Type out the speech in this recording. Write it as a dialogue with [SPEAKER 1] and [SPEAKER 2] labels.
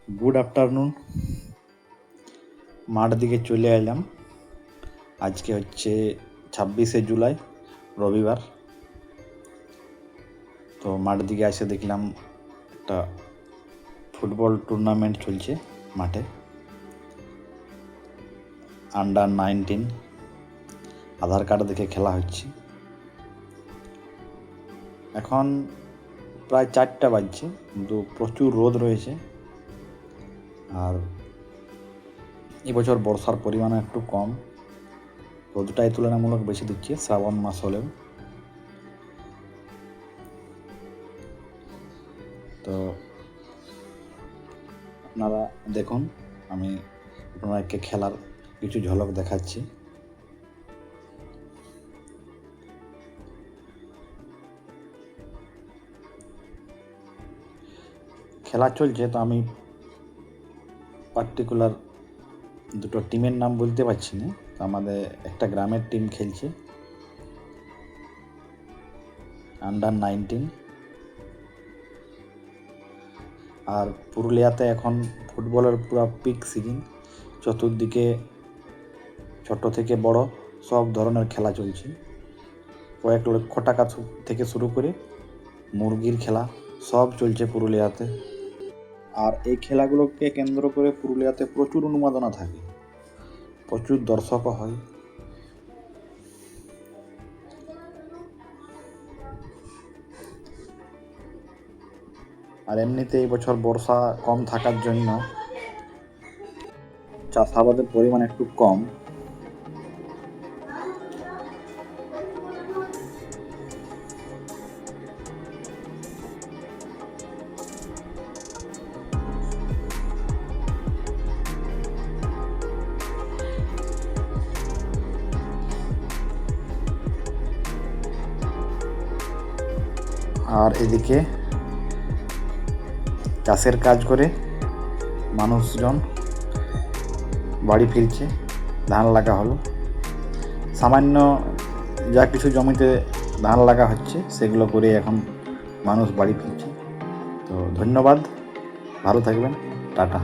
[SPEAKER 1] Good afternoon. মাঠ দিকে চলে এলাম। আজকে হচ্ছে 26শে জুলাই, রবিবার। তো মাঠ দিকে এসে দেখলাম একটা ফুটবল টুর্নামেন্ট চলছে মাঠে। আন্ডার-19 আধার কার্ড দেখে খেলা হচ্ছে। এখন প্রায় 4টা বাজছে, কিন্তু প্রচুর রোদ রয়েছে। আর এবছর বর্ষার পরিমাণ একটু কম, রোদটাই তুলনামূলক বেশি দিচ্ছে শ্রাবণ মাস হলেও। তো আপনারা দেখুন, আমি আপনাদেরকে খেলার কিছু ঝলক দেখাচ্ছি। খেলা চলছে, তো আমি পার্টিকুলার দুটো টিমের নাম বলতে পারছি না। তো আমাদের একটা গ্রামের টিম খেলছে আন্ডার-19। আর পুরুলিয়াতে এখন ফুটবলের পুরো পিক সিজন। চতুর্দিকে ছোট থেকে বড় সব ধরনের খেলা চলছে। কয়েক লক্ষ টাকা থেকে শুরু করে মুরগির খেলা সব চলছে পুরুলিয়াতে। আর এই খেলাগুলোকে কেন্দ্র করে পুরুলিয়াতে প্রচুর উন্মাদনা থাকে, প্রচুর দর্শকও হয়। আর এমনিতে এই বছর বর্ষা কম থাকার জন্য চাষাবাদের পরিমাণ একটু কম। আর এদিকে চাষের কাজ করে মানুষজন বাড়ি ফিরছে। ধান লাগা হলো, সামান্য যা কিছু জমিতে ধান লাগা হচ্ছে সেগুলো করে এখন মানুষ বাড়ি ফিরছে। তো ধন্যবাদ, ভালো থাকবেন, টাটা।